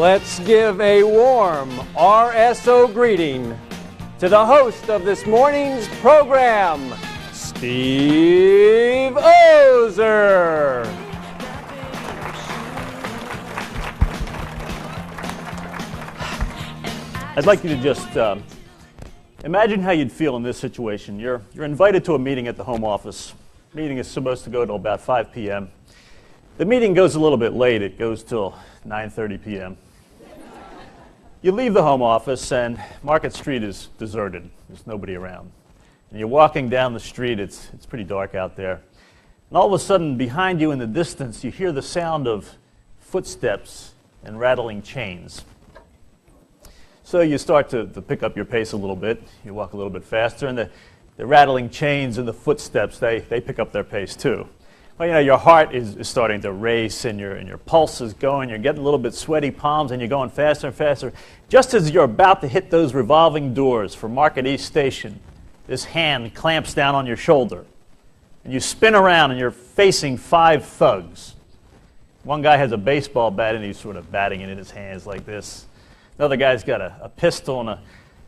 Let's give a warm RSO greeting to the host of this morning's program, Steve Ozer. I'd like you to just imagine how you'd feel in this situation. You're invited to a meeting at the home office. The meeting is supposed to go till about 5 p.m. The meeting goes a little bit late. It goes till 9:30 p.m. You leave the home office and Market Street is deserted. There's nobody around. And you're walking down the street. It's pretty dark out there. And all of a sudden, behind you in the distance, you hear the sound of footsteps and rattling chains. So you start to pick up your pace a little bit. You walk a little bit faster, and the rattling chains and the footsteps, they pick up their pace too. Well, you know, your heart is starting to race, and your pulse is going. You're getting a little bit sweaty palms, and you're going faster and faster. Just as you're about to hit those revolving doors for Market East Station, this hand clamps down on your shoulder, and you spin around, and you're facing 5 thugs. One guy has a baseball bat, and he's sort of batting it in his hands like this. Another guy's got a pistol, and a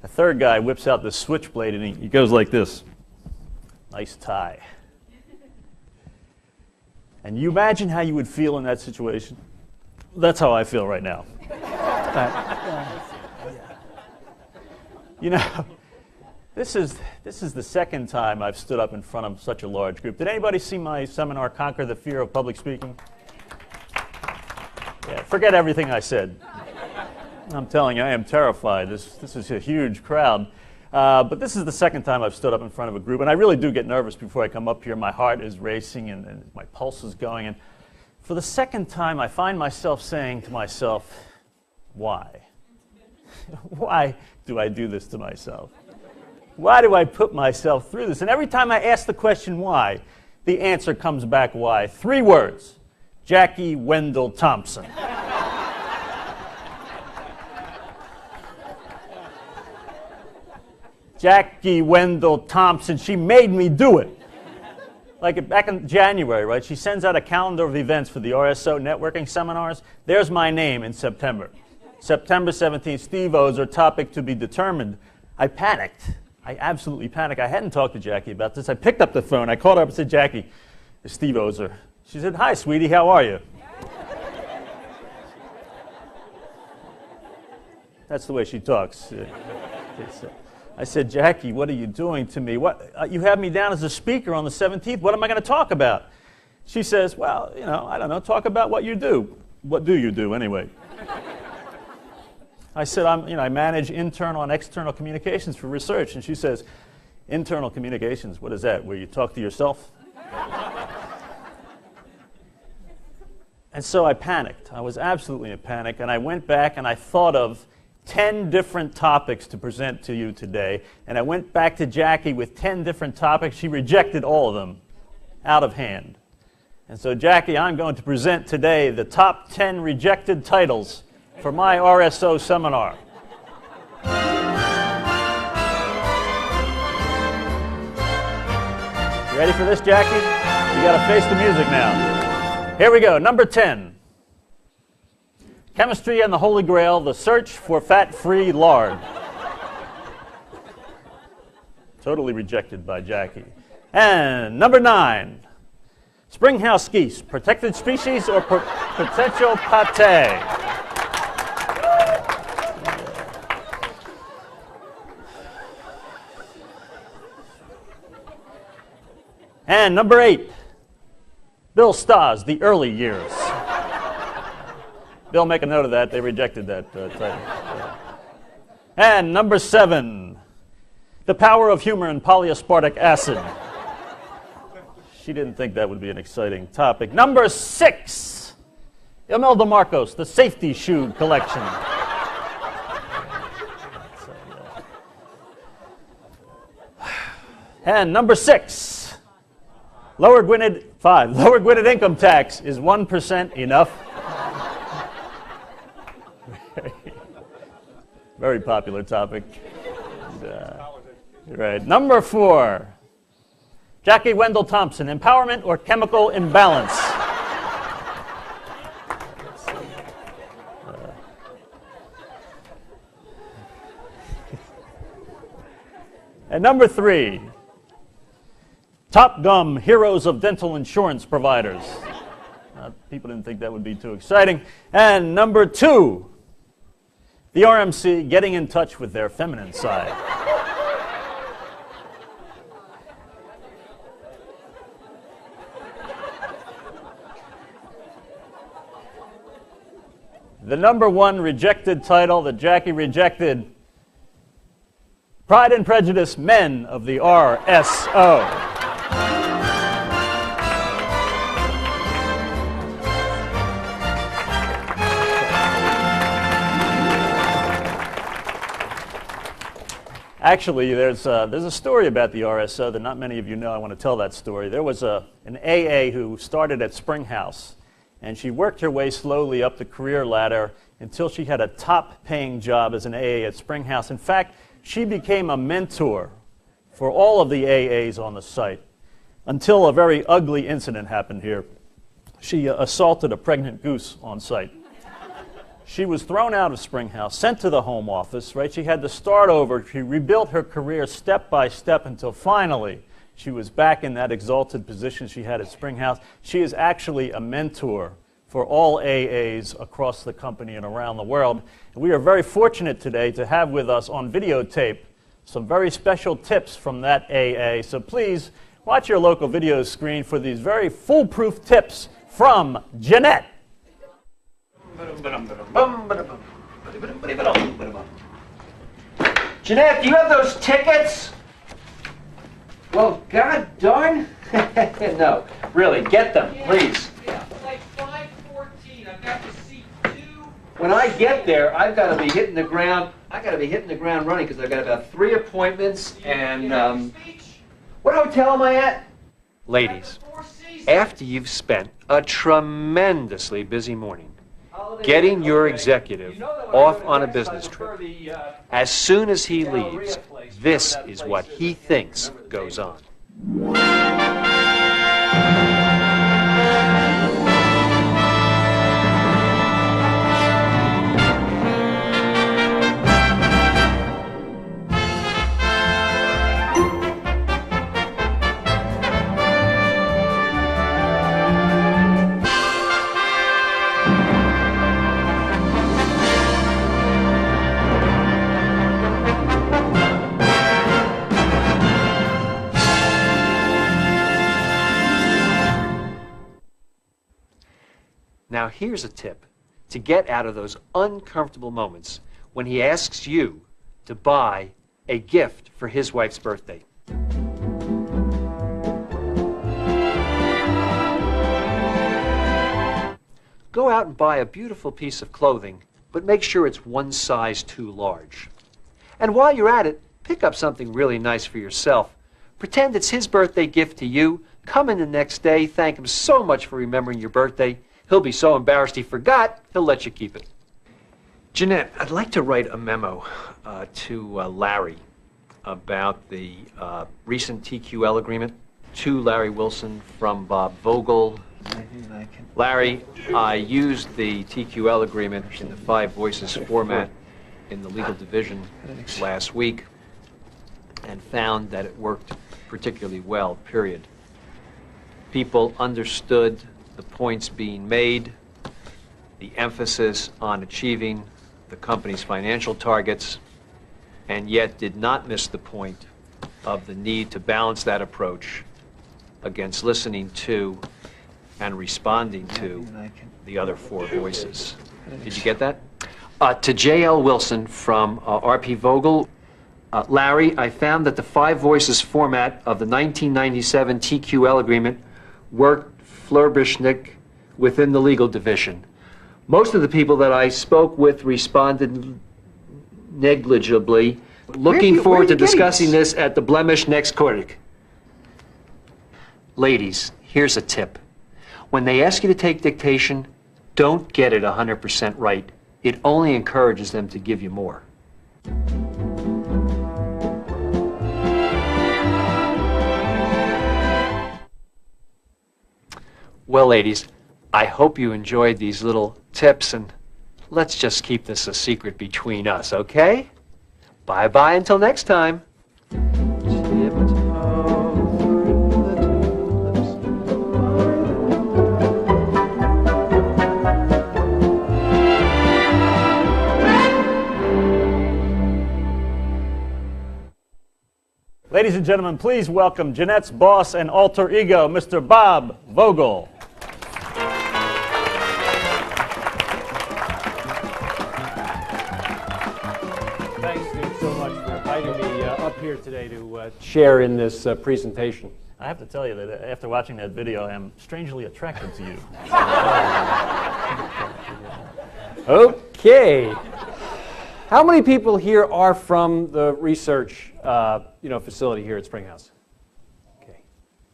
third guy whips out this switchblade, and he goes like this. Nice tie. And you imagine how you would feel in that situation? That's how I feel right now. You know, this is the second time I've stood up in front of such a large group. Did anybody see my seminar, Conquer the Fear of Public Speaking? Yeah, forget everything I said. I'm telling you, I am terrified. This is a huge crowd. But this is the second time I've stood up in front of a group, and I really do get nervous before I come up here. My heart is racing, and my pulse is going. And for the second time, I find myself saying to myself, why? Why do I do this to myself? Why do I put myself through this? And every time I ask the question why, the answer comes back why. 3 words: Jackie Wendell Thompson. Jackie Wendell Thompson, she made me do it. Like back in January, right? She sends out a calendar of events for the RSO networking seminars. There's my name in September. September 17th, Steve Ozer, topic to be determined. I panicked. I absolutely panicked. I hadn't talked to Jackie about this. I picked up the phone. I called her up and said, Jackie, it's Steve Ozer. She said, hi, sweetie, how are you? That's the way she talks. I said, Jackie, what are you doing to me? What you have me down as a speaker on the 17th. What am I going to talk about? She says, well, you know, I don't know. Talk about what you do. What do you do anyway? I said, I manage internal and external communications for research. And she says, internal communications, what is that? Where you talk to yourself? And so I panicked. I was absolutely in a panic, and I went back and I thought of 10 different topics to present to you today. And I went back to Jackie with 10 different topics. She rejected all of them out of hand. And so, Jackie, I'm going to present today the top 10 rejected titles for my RSO seminar. You ready for this, Jackie? You got to face the music now. Here we go. Number 10. Chemistry and the Holy Grail, the search for fat-free lard. Totally rejected by Jackie. And number 9. Springhouse geese, protected species or potential pate? And number 8. Bill Stas, the early years. Bill, make a note of that. They rejected that title. And number 7, the power of humor and polyaspartic acid. She didn't think that would be an exciting topic. Number 6, Imelda Marcos, the safety shoe collection. And number 5, lower Gwynedd income tax. Is 1% enough? Very popular topic. Right. Number 4, Jackie Wendell Thompson, empowerment or chemical imbalance? And number 3, Top Gum, heroes of dental insurance providers. People didn't think that would be too exciting. And number 2, the RMC getting in touch with their feminine side. The number 1 rejected title that Jackie rejected, Pride and Prejudice, Men of the RSO. Actually, there's a story about the RSO that not many of you know. I want to tell that story. There was an AA who started at Springhouse, and she worked her way slowly up the career ladder until she had a top-paying job as an AA at Springhouse. In fact, she became a mentor for all of the AAs on the site until a very ugly incident happened here. She assaulted a pregnant goose on site. She was thrown out of Springhouse, sent to the home office, right? She had to start over. She rebuilt her career step by step until finally she was back in that exalted position she had at Springhouse. She is actually a mentor for all AAs across the company and around the world. And we are very fortunate today to have with us on videotape some very special tips from that AA. So please watch your local video screen for these very foolproof tips from Jeanette. Jeanette, do you have those tickets? Well, god darn. No, really, get them, please. Yeah, like 5:14. I've got to seat 2. When I get there, I've got to be hitting the ground. I got to be hitting the ground running because I've got about 3 appointments and what hotel am I at? Ladies, after you've spent a tremendously busy morning getting your executive off on a business trip, as soon as he leaves, this is what he thinks goes on. Now here's a tip to get out of those uncomfortable moments when he asks you to buy a gift for his wife's birthday. Go out and buy a beautiful piece of clothing, but make sure it's one size too large. And while you're at it, pick up something really nice for yourself. Pretend it's his birthday gift to you. Come in the next day, thank him so much for remembering your birthday. He'll be so embarrassed he forgot, he'll let you keep it. Jeanette, I'd like to write a memo to Larry about the recent TQL agreement. To Larry Wilson from Bob Vogel. Larry, I used the TQL agreement in the 5 voices format in the legal division last week and found that it worked particularly well, period. People understood the points being made, the emphasis on achieving the company's financial targets, and yet did not miss the point of the need to balance that approach against listening to and responding to the other 4 voices. Did you get that? To J.L. Wilson from R.P. Vogel. Larry, I found that the 5 voices format of the 1997 TQL agreement worked flourishingly within the legal division. Most of the people that I spoke with responded negligibly. Looking forward to discussing this at the Blemish next quarter. Ladies, here's a tip. When they ask you to take dictation, don't get it 100% right. It only encourages them to give you more. Well, ladies, I hope you enjoyed these little tips, and let's just keep this a secret between us, okay? Bye-bye until next time. Ladies and gentlemen, please welcome Jeanette's boss and alter ego, Mr. Bob Vogel. Thanks, Duke, so much for inviting me up here today to share in this presentation. I have to tell you that after watching that video, I am strangely attracted to you. Okay. How many people here are from the research facility here at Springhouse? Okay.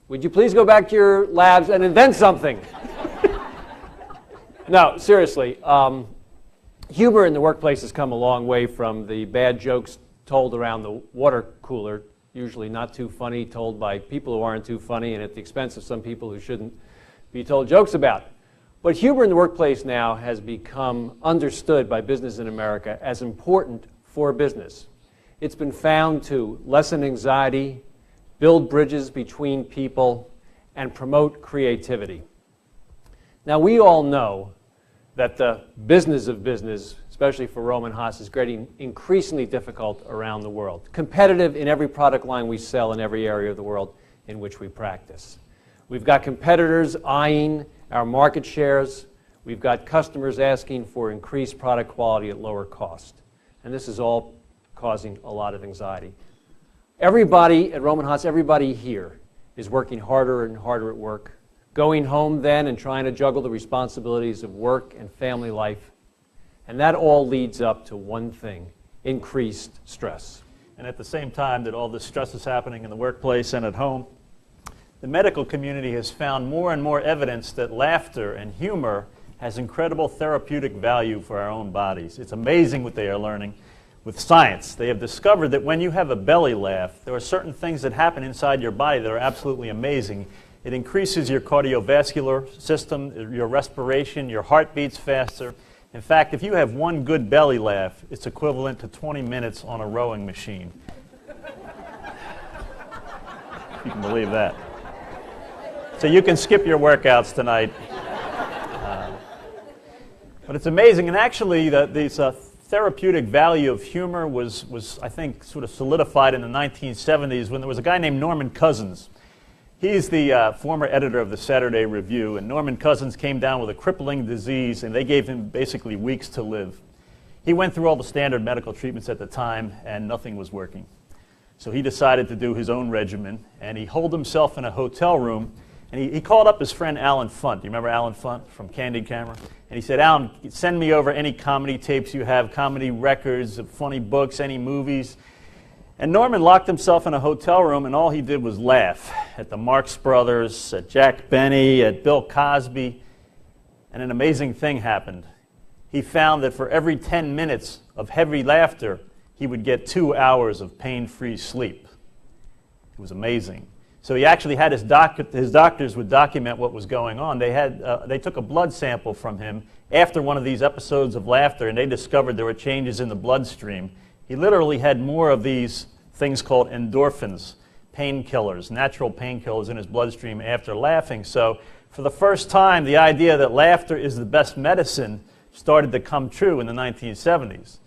Would you please go back to your labs and invent something? No, seriously. Humor in the workplace has come a long way from the bad jokes told around the water cooler, usually not too funny, told by people who aren't too funny and at the expense of some people who shouldn't be told jokes about. But humor in the workplace now has become understood by business in America as important for business. It's been found to lessen anxiety, build bridges between people, and promote creativity. Now, we all know that the business of business, especially for Rohm and Haas, is getting increasingly difficult around the world. Competitive in every product line we sell in every area of the world in which we practice. We've got competitors eyeing our market shares. We've got customers asking for increased product quality at lower cost. And this is all causing a lot of anxiety. Everybody at Rohm and Haas, everybody here is working harder and harder at work, going home then and trying to juggle the responsibilities of work and family life. And that all leads up to one thing: increased stress. And at the same time that all this stress is happening in the workplace and at home, the medical community has found more and more evidence that laughter and humor has incredible therapeutic value for our own bodies. It's amazing what they are learning with science. They have discovered that when you have a belly laugh, there are certain things that happen inside your body that are absolutely amazing. It increases your cardiovascular system, your respiration, your heart beats faster. In fact, if you have one good belly laugh, it's equivalent to 20 minutes on a rowing machine. If you can believe that. So you can skip your workouts tonight. But it's amazing, and actually this therapeutic value of humor was, I think, sort of solidified in the 1970s when there was a guy named Norman Cousins. He's the former editor of the Saturday Review, and Norman Cousins came down with a crippling disease, and they gave him basically weeks to live. He went through all the standard medical treatments at the time, and nothing was working. So he decided to do his own regimen, and he holed himself in a hotel room And he called up his friend Alan Funt. Do you remember Alan Funt from Candid Camera? And he said, Alan, send me over any comedy tapes you have, comedy records, funny books, any movies. And Norman locked himself in a hotel room, and all he did was laugh at the Marx Brothers, at Jack Benny, at Bill Cosby. And an amazing thing happened. He found that for every 10 minutes of heavy laughter, he would get 2 hours of pain-free sleep. It was amazing. So he actually had his doctors would document what was going on. They took a blood sample from him after one of these episodes of laughter, and they discovered there were changes in the bloodstream. He literally had more of these things called endorphins, painkillers, natural painkillers in his bloodstream after laughing. So for the first time, the idea that laughter is the best medicine started to come true in the 1970s.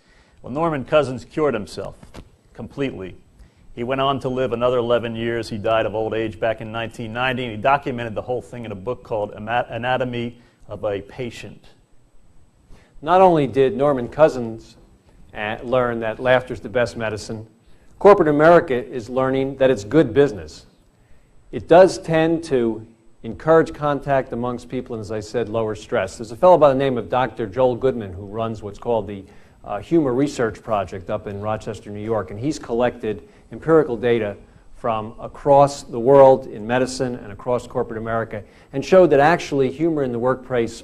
Well, Norman Cousins cured himself completely. He went on to live another 11 years. He died of old age back in 1990, and he documented the whole thing in a book called Anatomy of a Patient. Not only did Norman Cousins learn that laughter is the best medicine, corporate America is learning that it's good business. It does tend to encourage contact amongst people and, as I said, lower stress. There's a fellow by the name of Dr. Joel Goodman who runs what's called the Humor Research Project up in Rochester, New York, and he's collected empirical data from across the world in medicine and across corporate America and showed that actually humor in the workplace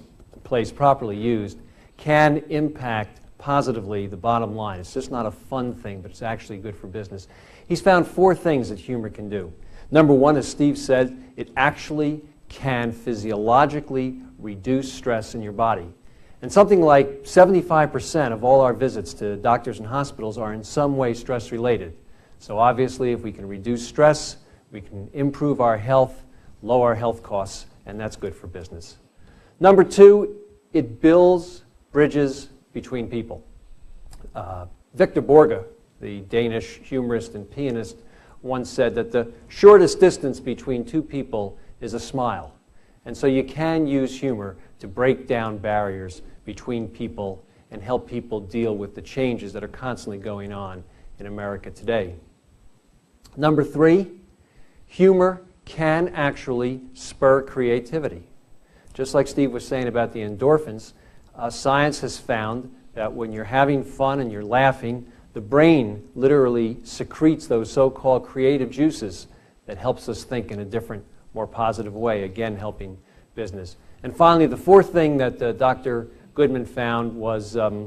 properly used can impact positively the bottom line. It's just not a fun thing, but it's actually good for business. He's found 4 things that humor can do. Number 1, as Steve said, it actually can physiologically reduce stress in your body. And something like 75% of all our visits to doctors and hospitals are in some way stress-related. So obviously, if we can reduce stress, we can improve our health, lower our health costs, and that's good for business. Number 2, it builds bridges between people. Victor Borge, the Danish humorist and pianist, once said that the shortest distance between 2 people is a smile. And so you can use humor to break down barriers between people and help people deal with the changes that are constantly going on in America today. Number 3, humor can actually spur creativity. Just like Steve was saying about the endorphins, science has found that when you're having fun and you're laughing, the brain literally secretes those so-called creative juices that helps us think in a different, more positive way, again helping business. And finally, the 4th thing that Dr. Goodman found was, the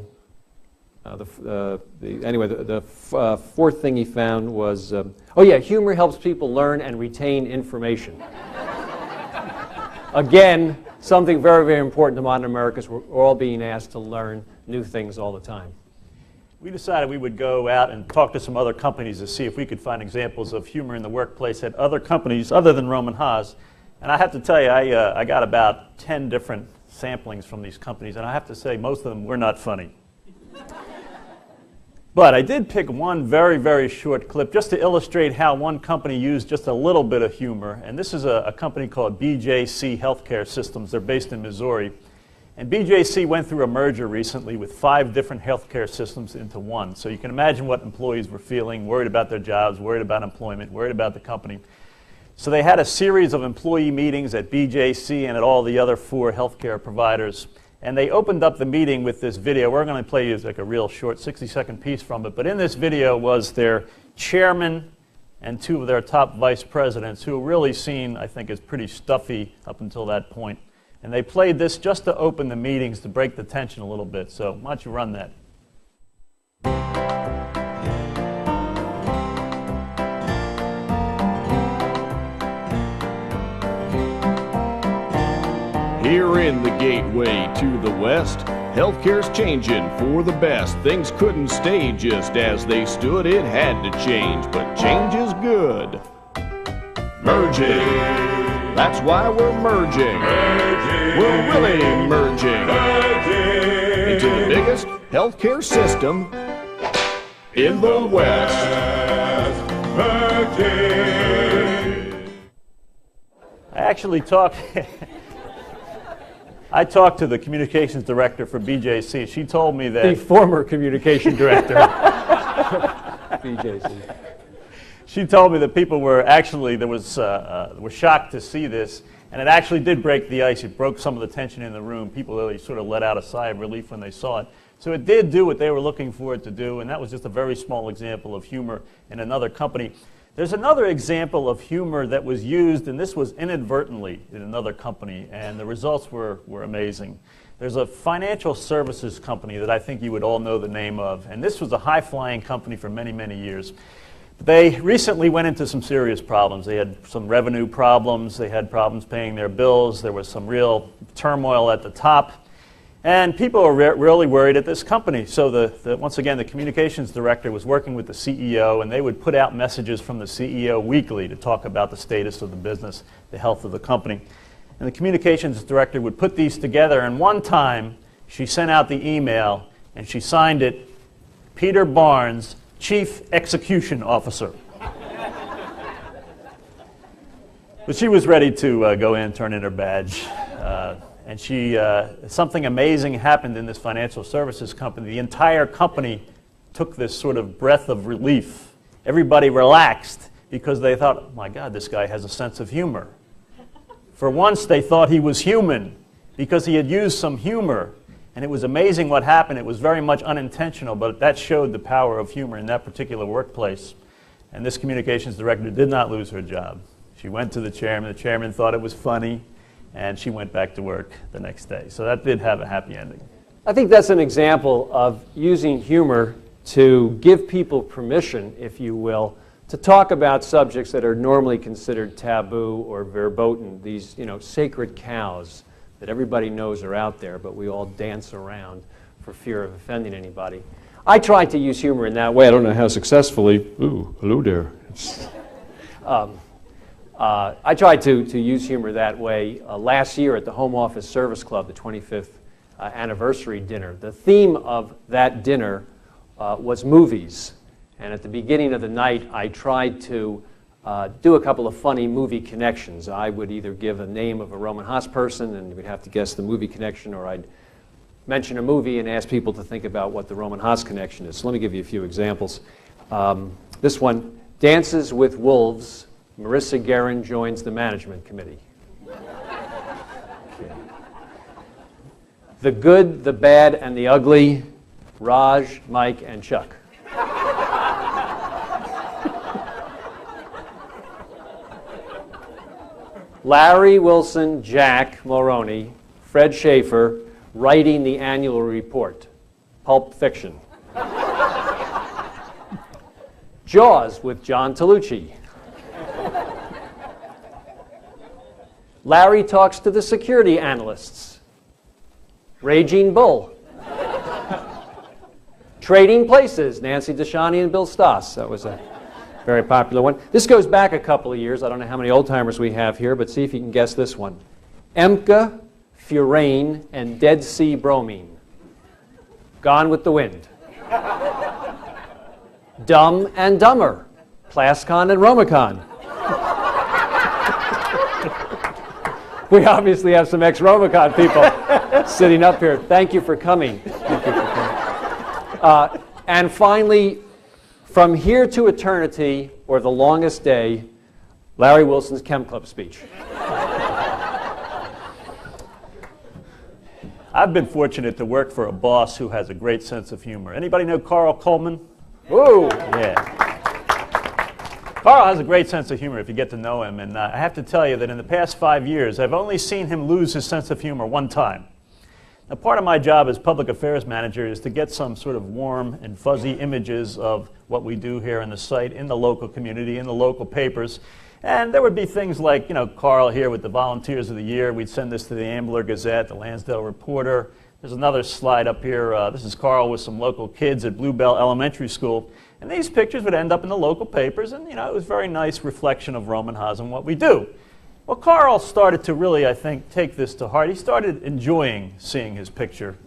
4th thing he found was, humor helps people learn and retain information. Again, something very, very important to modern Americans. We're all being asked to learn new things all the time. We decided we would go out and talk to some other companies to see if we could find examples of humor in the workplace at other companies other than Rohm and Haas. And I have to tell you, I got about 10 different samplings from these companies, and I have to say most of them were not funny. But I did pick one very, very short clip just to illustrate how one company used just a little bit of humor. And this is a company called BJC Healthcare Systems. They're based in Missouri. And BJC went through a merger recently with 5 different healthcare systems into one. So you can imagine what employees were feeling, worried about their jobs, worried about employment, worried about the company. So they had a series of employee meetings at BJC and at all the other 4 healthcare providers. And they opened up the meeting with this video. We're going to play you like a real short 60-second piece from it. But in this video was their chairman and 2 of their top vice presidents, who were really seen, I think, as pretty stuffy up until that point. And they played this just to open the meetings, to break the tension a little bit. So why don't you run that? Here in the gateway to the West, healthcare's changing for the best. Things couldn't stay just as they stood, it had to change, but change is good. Merging, that's why we're merging. We're really merging into the biggest healthcare system in the West. I actually talked... I talked to the communications director for BJC. She told me that... The former communication director. BJC. She told me that people were actually, were shocked to see this. And it actually did break the ice. It broke some of the tension in the room. People really sort of let out a sigh of relief when they saw it. So it did do what they were looking for it to do, and that was just a very small example of humor in another company. There's another example of humor that was used, and this was inadvertently in another company, and the results were amazing. There's a financial services company that I think you would all know the name of, and this was a high-flying company for many, many years. They recently went into some serious problems. They had some revenue problems. They had problems paying their bills. There was some real turmoil at the top. And people were really worried at this company. So once again, the communications director was working with the CEO, and they would put out messages from the CEO weekly to talk about the status of the business, the health of the company. And the communications director would put these together, and one time she sent out the email, and she signed it, Peter Barnes, Chief Execution Officer. But she was ready to go in, turn in her badge. And something amazing happened in this financial services company. The entire company took this sort of breath of relief. Everybody relaxed because they thought, oh my God, this guy has a sense of humor. For once, they thought he was human because he had used some humor. And it was amazing what happened. It was very much unintentional, but that showed the power of humor in that particular workplace. And this communications director did not lose her job. She went to the chairman. The chairman thought it was funny, and she went back to work the next day. So that did have a happy ending. I think that's an example of using humor to give people permission, if you will, to talk about subjects that are normally considered taboo or verboten, these, sacred cows that everybody knows are out there, but we all dance around for fear of offending anybody. I try to use humor in that way. I don't know how successfully. Ooh, hello there. I tried to use humor that way last year at the Home Office Service Club, the 25th anniversary dinner. The theme of that dinner was movies. And at the beginning of the night, I tried to do a couple of funny movie connections. I would either give a name of a Rohm and Haas person, and we'd have to guess the movie connection, or I'd mention a movie and ask people to think about what the Rohm and Haas connection is. So let me give you a few examples. This one, Dances with Wolves, Marissa Guerin joins the management committee. Okay. The Good, the Bad, and the Ugly, Raj, Mike, and Chuck. Larry Wilson, Jack Mulroney, Fred Schaefer, writing the annual report. Pulp Fiction. Jaws with John Tolucci. Larry talks to the security analysts. Raging Bull. Trading Places, Nancy DeShani and Bill Stoss. That was a very popular one. This goes back a couple of years. I don't know how many old-timers we have here, but see if you can guess this one. Emka, Furane, and Dead Sea Bromine. Gone with the Wind. Dumb and Dumber. Plascon and Romacon. We obviously have some ex-Romacon people sitting up here. Thank you for coming. And finally, From Here to Eternity, or The Longest Day, Larry Wilson's Chem Club speech. I've been fortunate to work for a boss who has a great sense of humor. Anybody know Carl Coleman? Whoa! Yeah. Carl has a great sense of humor if you get to know him, and I have to tell you that in the past 5 years, I've only seen him lose his sense of humor one time. Now, part of my job as public affairs manager is to get some sort of warm and fuzzy images of what we do here in the site, in the local community, in the local papers. And there would be things like, Carl here with the Volunteers of the Year. We'd send this to the Ambler Gazette, the Lansdale Reporter. There's another slide up here. This is Carl with some local kids at Bluebell Elementary School. And these pictures would end up in the local papers, and, it was a very nice reflection of Rohm and Haas and what we do. Well, Carl started to really, I think, take this to heart. He started enjoying seeing his picture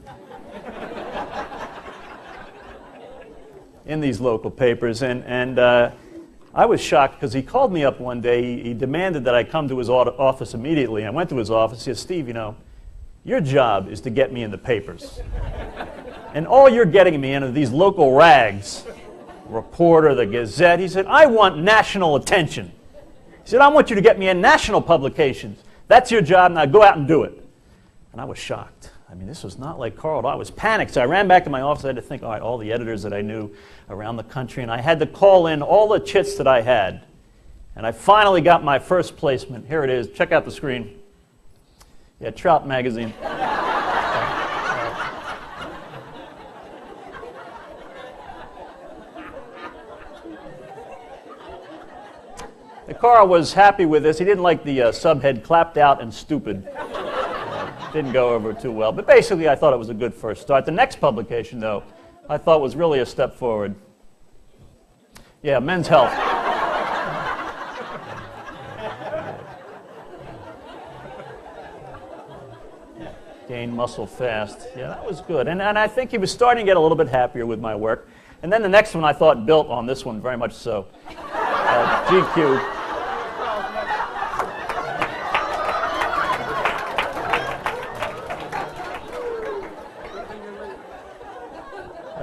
in these local papers, and I was shocked because he called me up one day. He demanded that I come to his office immediately. I went to his office. He said, Steve, your job is to get me in the papers. And all you're getting me in are these local rags, Reporter, the Gazette. He said, I want national attention. He said, I want you to get me in national publications. That's your job, now go out and do it. And I was shocked. I mean, this was not like Carl. I was panicked, so I ran back to my office. I had to think, all right, all the editors that I knew around the country, and I had to call in all the chits that I had. And I finally got my first placement. Here it is. Check out the screen. Yeah, Trout Magazine. Carl was happy with this. He didn't like the subhead, clapped out and stupid. Didn't go over too well. But basically, I thought it was a good first start. The next publication, though, I thought was really a step forward. Yeah, Men's Health. Gain muscle fast. Yeah, that was good. And I think he was starting to get a little bit happier with my work. And then the next one I thought built on this one very much so. GQ.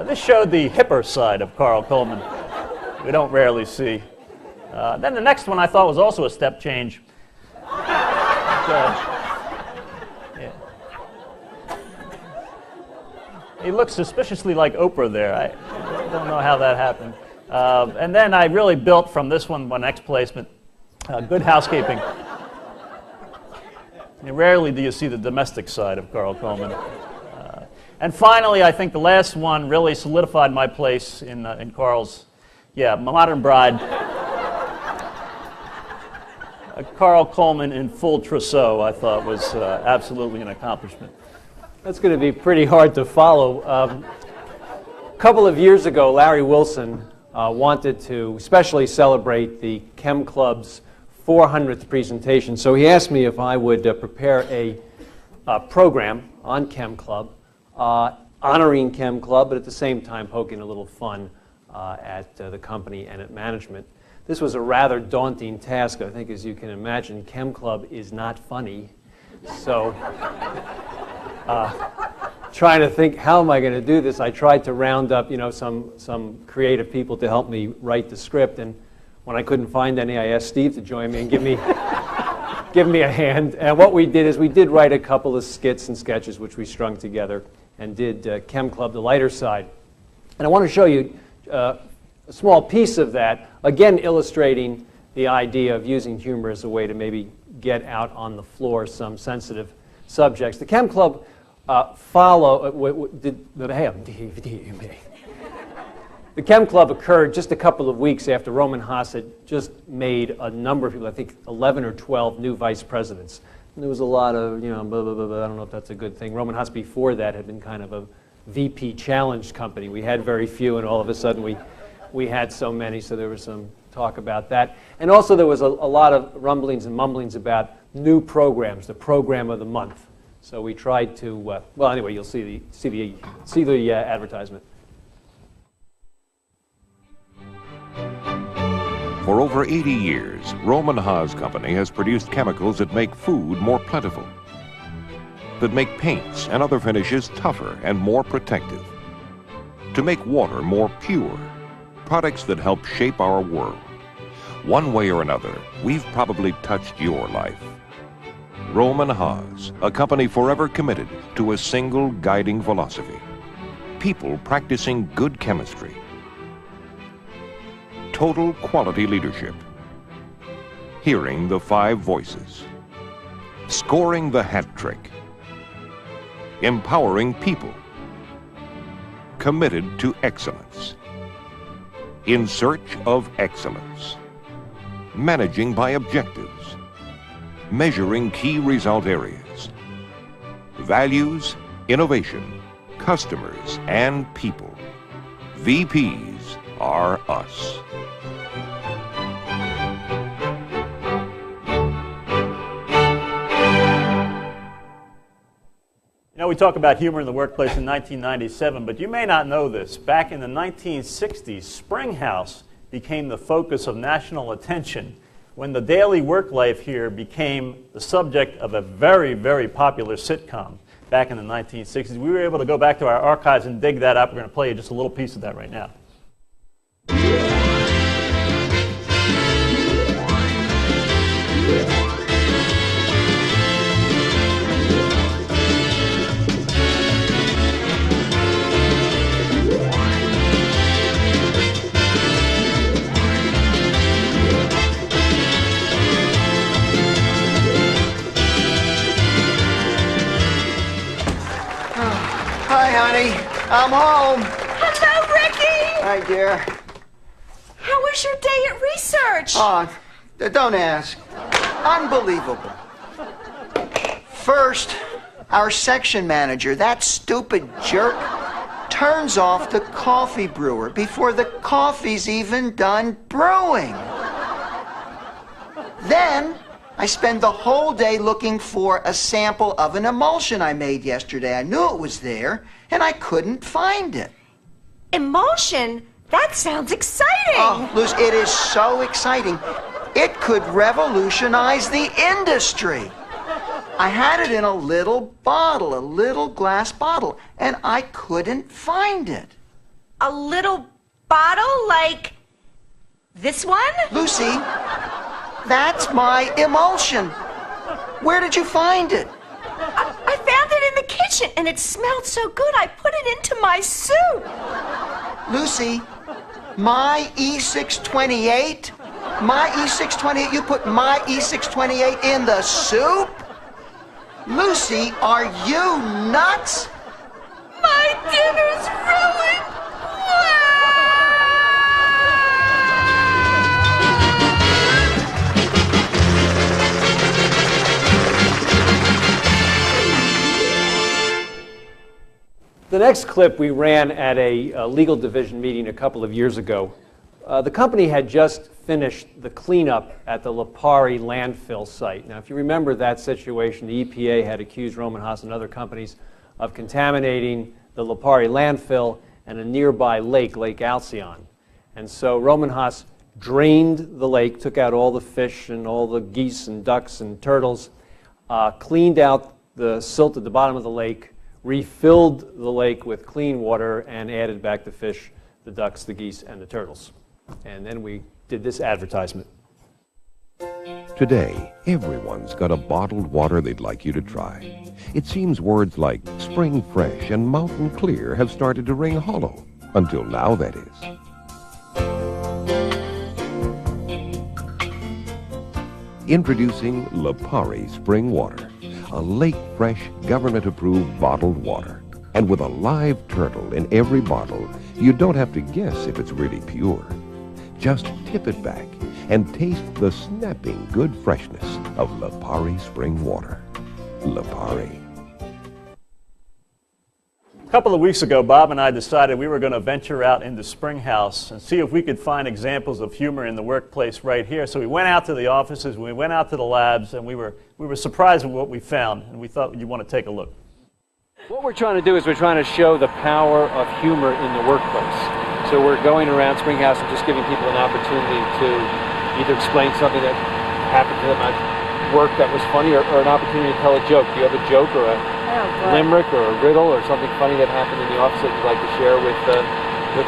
This showed the hipper side of Carl Coleman. We don't rarely see. Then the next one I thought was also a step change. Yeah. He looks suspiciously like Oprah there. I don't know how that happened. And then I really built from this one, my next placement, Good Housekeeping. Rarely do you see the domestic side of Carl Coleman. And finally, I think the last one really solidified my place in Carl's, Modern Bride. Carl Coleman in full trousseau, I thought, was absolutely an accomplishment. That's going to be pretty hard to follow. A couple of years ago, Larry Wilson wanted to especially celebrate the Chem Club's 400th presentation. So he asked me if I would prepare a program on Chem Club, honoring Chem Club, but at the same time poking a little fun at the company and at management. This was a rather daunting task, I think, as you can imagine. Chem Club is not funny. So trying to think, how am I going to do this? I tried to round up, some creative people to help me write the script, and when I couldn't find any, I asked Steve to join me and give me a hand. And what we did is we did write a couple of skits and sketches, which we strung together, and did Chem Club, the lighter side. And I want to show you a small piece of that, again illustrating the idea of using humor as a way to maybe get out on the floor some sensitive subjects. The Chem Club The Chem Club occurred just a couple of weeks after Rohm and Haas had just made a number of people, I think 11 or 12 new vice presidents. And there was a lot of, blah, blah, blah, blah. I don't know if that's a good thing. Rohm and Haas before that had been kind of a VP challenged company. We had very few, and all of a sudden we had so many, so there was some talk about that. And also there was a lot of rumblings and mumblings about new programs, the program of the month. So we tried to, well, anyway, you'll see the advertisement. For over 80 years, Rohm and Haas Company has produced chemicals that make food more plentiful, that make paints and other finishes tougher and more protective, to make water more pure, products that help shape our world. One way or another, we've probably touched your life. Rohm and Haas, a company forever committed to a single guiding philosophy: people practicing good chemistry, total quality leadership, hearing the 5 voices, scoring the hat trick, empowering people, committed to excellence, in search of excellence, managing by objectives, measuring key result areas, values, innovation, customers, and people. VPs are us. We talk about humor in the workplace in 1997, but you may not know this. Back in the 1960s, Springhouse became the focus of national attention when the daily work life here became the subject of a very, very popular sitcom back in the 1960s. We were able to go back to our archives and dig that up. We're going to play you just a little piece of that right now. I'm home. Hello, Ricky! Hi, dear. How was your day at research? Oh, don't ask. Unbelievable. First, our section manager, that stupid jerk, turns off the coffee brewer before the coffee's even done brewing. Then, I spend the whole day looking for a sample of an emulsion I made yesterday. I knew it was there, and I couldn't find it. Emulsion? That sounds exciting! Oh, Luz, it is so exciting. It could revolutionize the industry. I had it in a little bottle, a little glass bottle, and I couldn't find it. A little bottle like this one? Lucy, that's my emulsion. Where did you find it? I found it in the kitchen, and it smelled so good I put it into my soup. Lucy, my E628? My E628? You put my E628 in the soup? Lucy, are you nuts? My dinner's ruined! The next clip we ran at a legal division meeting a couple of years ago. The company had just finished the cleanup at the Lipari landfill site. Now, if you remember that situation, the EPA had accused Rohm and Haas and other companies of contaminating the Lipari landfill and a nearby lake, Lake Alcyon. And so Rohm and Haas drained the lake, took out all the fish and all the geese and ducks and turtles, cleaned out the silt at the bottom of the lake, refilled the lake with clean water, and added back the fish, the ducks, the geese, and the turtles. And then we did this advertisement. Today, everyone's got a bottled water they'd like you to try. It seems words like spring fresh and mountain clear have started to ring hollow. Until now, that is. Introducing Lipari Spring Water, a lake-fresh, government-approved bottled water. And with a live turtle in every bottle, you don't have to guess if it's really pure. Just tip it back and taste the snapping good freshness of Lipari Spring Water. Lipari. A couple of weeks ago, Bob and I decided we were going to venture out into Springhouse and see if we could find examples of humor in the workplace right here. So we went out to the offices, we went out to the labs, and we were surprised with what we found, and we thought you'd want to take a look. What we're trying to do is we're trying to show the power of humor in the workplace. So we're going around Springhouse and just giving people an opportunity to either explain something that happened to them at work that was funny, or an opportunity to tell a joke. Do you have a joke or a limerick or a riddle or something funny that happened in the office that you'd like to share with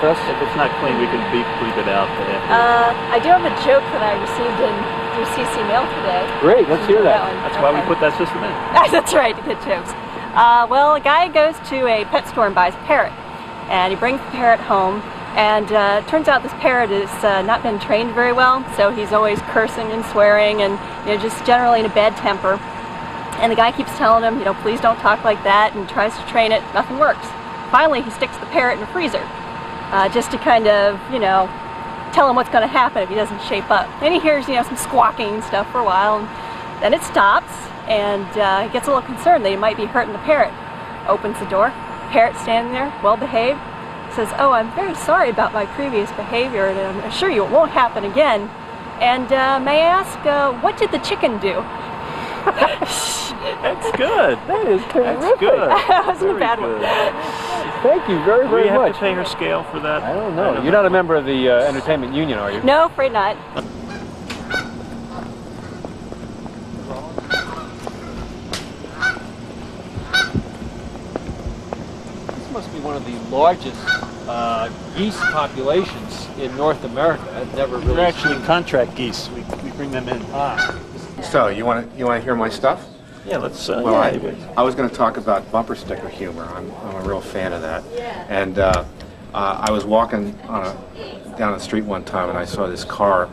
us? If it's not clean, we can bleep it out. I do have a joke that I received through CC Mail today. Great, let's hear that. That's why we put that system in. That's right, good jokes. Well, a guy goes to a pet store and buys a parrot, and he brings the parrot home, and turns out this parrot has not been trained very well, so he's always cursing and swearing and just generally in a bad temper. And the guy keeps telling him, please don't talk like that, and tries to train it. Nothing works. Finally, he sticks the parrot in a freezer, just to kind of, tell him what's going to happen if he doesn't shape up. And he hears, some squawking and stuff for a while, and then it stops, and he gets a little concerned that he might be hurting the parrot. Opens the door, parrot standing there, well behaved, says, "Oh, I'm very sorry about my previous behavior, and I assure you it won't happen again. And may I ask, what did the chicken do?" That's good. That is terrific. That's good. That wasn't a bad one. Thank you very, very Do we have much. to pay her scale for that? I don't know. You're not a member of the entertainment union, are you? No, afraid not. This must be one of the largest geese populations in North America. I've never really. They're actually contract geese. We bring them in. So, you want to hear my stuff? Yeah, let's. Well, I was going to talk about bumper sticker humor. I'm a real fan of that. And I was walking down the street one time, and I saw this car,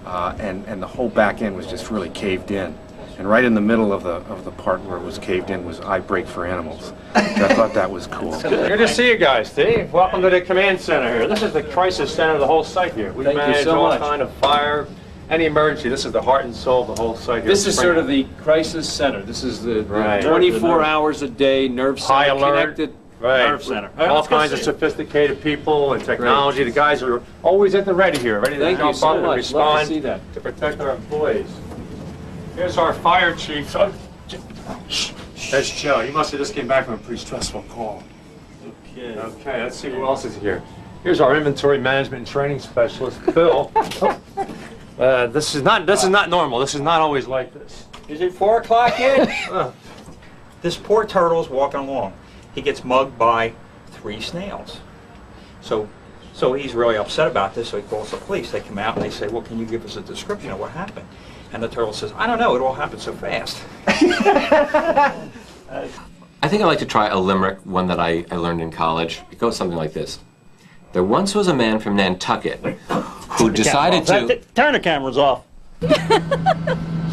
and the whole back end was just really caved in. And right in the middle of the part where it was caved in was "I Break for Animals." So I thought that was cool. Good to see you guys, Steve. Welcome to the command center here. This is the crisis center of the whole site here. We Thank you manage so all much. kind of fire, any emergency. This is the heart and soul of the whole site here. This is sort of the crisis center. This is the Right. 24 hours a day nerve high center alert. connected. Right. Nerve center. All kinds of sophisticated people and technology. The guys are always at the ready here, ready to Thank you jump so up and much. Love to respond see that. to protect our employees. Here's our fire chief. Oh, that's Joe. He must have just came back from a pretty stressful call. Okay, let's see who else is here. Here's our inventory management and training specialist, Bill. This is not normal. This is not always like this. Is it 4 o'clock yet? This poor turtle's walking along. He gets mugged by 3 snails. So he's really upset about this, so he calls the police. They come out and they say, well, can you give us a description of what happened? And the turtle says, I don't know, it all happened so fast. I think I'd like to try a limerick, one that I learned in college. It goes something like this. There once was a man from Nantucket who decided to... Turn the cameras off.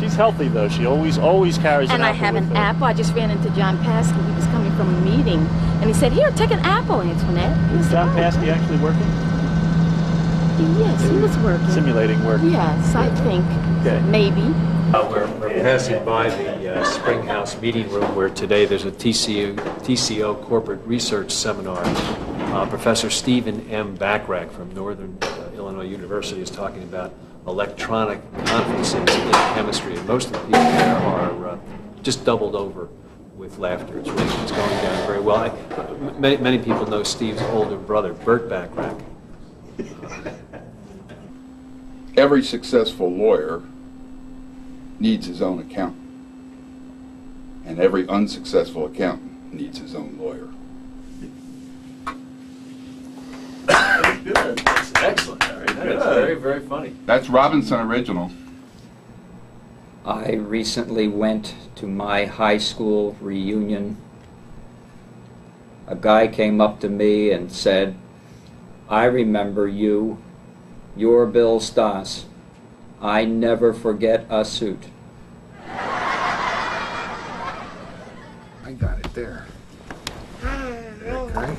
She's healthy, though. She always carries an apple. And I have with an her. apple. I just ran into John Paskey. He was coming from a meeting, and he said, here, take an apple, Antoinette. Is John Paskey actually working? Yes, he was working. Simulating work. Yes, I think. Okay. Maybe. We're passing by the Springhouse meeting room where today there's a TCO corporate research seminar. Professor Stephen M. Backrack from Northern Illinois University is talking about electronic conferences in chemistry. And most of the people there are just doubled over with laughter. It's going down very well. Many people know Steve's older brother, Bert Backrack. Every successful lawyer needs his own accountant, and every unsuccessful accountant needs his own lawyer. Good. That's excellent. That's very, very funny. That's Robinson original. I recently went to my high school reunion. A guy came up to me and said, I remember you. You're Bill Stoss. I never forget a suit. I got it there. Okay.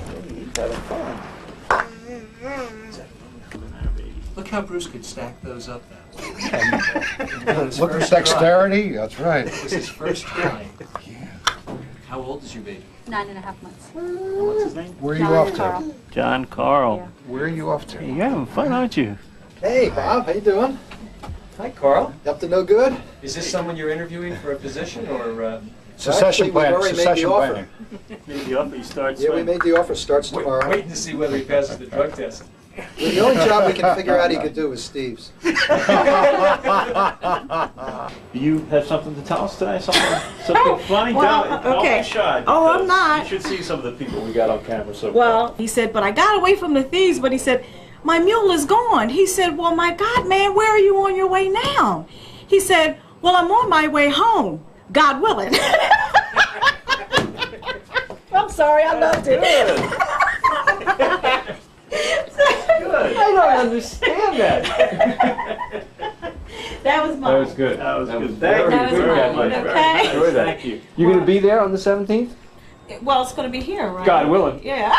Look how Bruce could stack those up now. Look at dexterity. That's right. It was his first try. How old is your baby? 9.5 months. What's his name? Where are you off to? John Carl. Yeah. Where are you off to? Hey, you're having fun, aren't you? Hey, Bob, how you doing? Hi, Carl. You up to no good? Is this someone you're interviewing for a position, or? Secession planning. Secession planning. Made the offer, he starts. Yeah, we made the offer. Starts tomorrow. Waiting to see whether he passes the drug test. The only job we can figure out he could do is Steve's. Do you have something to tell us today? Something funny? well, Don't okay. be shy. Oh, I'm because not. You should see some of the people we got on camera so Well, he said, but I got away from the thieves, but he said, my mule is gone. He said, well, my God, man, where are you on your way now? He said, well, I'm on my way home, God willing. I'm sorry, I loved it. Good. I don't understand that. That was mine. That was good. That was good. Very, That was very mine. good. Okay. Enjoy that. Thank you. You going to be there on the 17th? Well, it's going to be here, right? God willing. Yeah.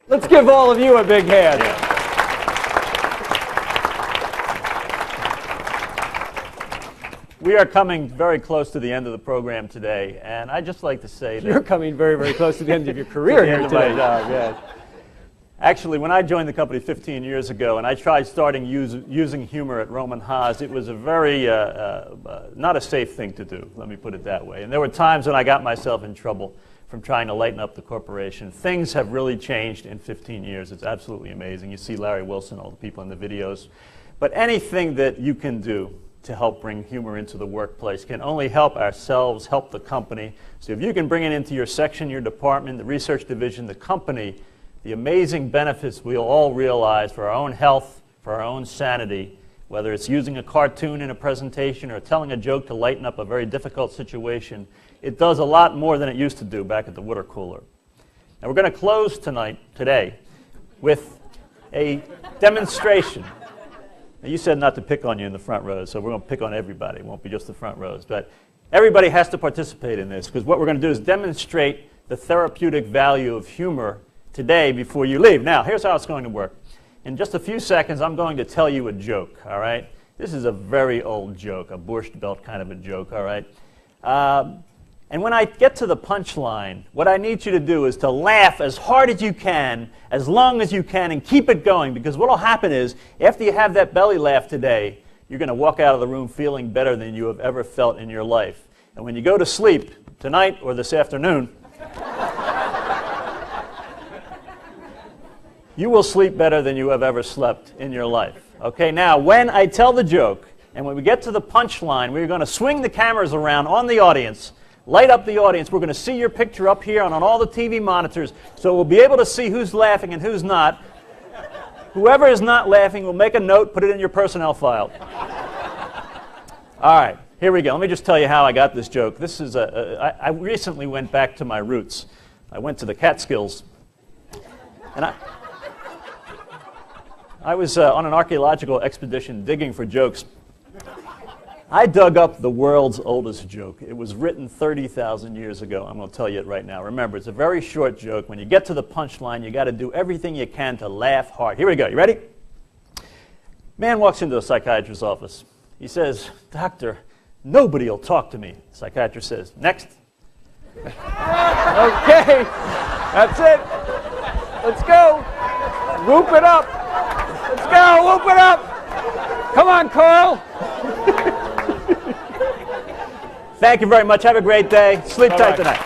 Let's give all of you a big hand. We are coming very close to the end of the program today, and I'd just like to say that... You're coming very, very close to the end of your career to the here end of my today. job, yes. Actually, when I joined the company 15 years ago, and I tried starting using humor at Rohm and Haas, it was a very, not a safe thing to do, let me put it that way. And there were times when I got myself in trouble from trying to lighten up the corporation. Things have really changed in 15 years. It's absolutely amazing. You see Larry Wilson, all the people in the videos. But anything that you can do to help bring humor into the workplace can only help ourselves, help the company. So if you can bring it into your section, your department, the research division, the company, the amazing benefits we'll all realize for our own health, for our own sanity, whether it's using a cartoon in a presentation or telling a joke to lighten up a very difficult situation, it does a lot more than it used to do back at the water cooler. Now we're going to close today with a demonstration Now, you said not to pick on you in the front rows, so we're going to pick on everybody. It won't be just the front rows. But everybody has to participate in this, because what we're going to do is demonstrate the therapeutic value of humor today before you leave. Now, here's how it's going to work. In just a few seconds, I'm going to tell you a joke, all right? This is a very old joke, a Borscht Belt kind of a joke, all right? And when I get to the punchline, what I need you to do is to laugh as hard as you can, as long as you can, and keep it going, because what will happen is, after you have that belly laugh today, you're going to walk out of the room feeling better than you have ever felt in your life. And when you go to sleep tonight or this afternoon, you will sleep better than you have ever slept in your life. Okay, now when I tell the joke, and when we get to the punchline, we're going to swing the cameras around on the audience, light up the audience. We're going to see your picture up here and on all the TV monitors, so we'll be able to see who's laughing and who's not. Whoever is not laughing will make a note, put it in your personnel file. All right, here we go. Let me just tell you how I got this joke. This is I recently went back to my roots. I went to the Catskills, and I was on an archaeological expedition digging for jokes. I dug up the world's oldest joke. It was written 30,000 years ago. I'm going to tell you it right now. Remember, it's a very short joke. When you get to the punchline, you got to do everything you can to laugh hard. Here we go. You ready? Man walks into a psychiatrist's office. He says, "Doctor, nobody will talk to me." The psychiatrist says, "Next." Okay, that's it. Let's go. Whoop it up. Let's go. Whoop it up. Come on, Carl. Thank you very much. Have a great day. Sleep tight tonight.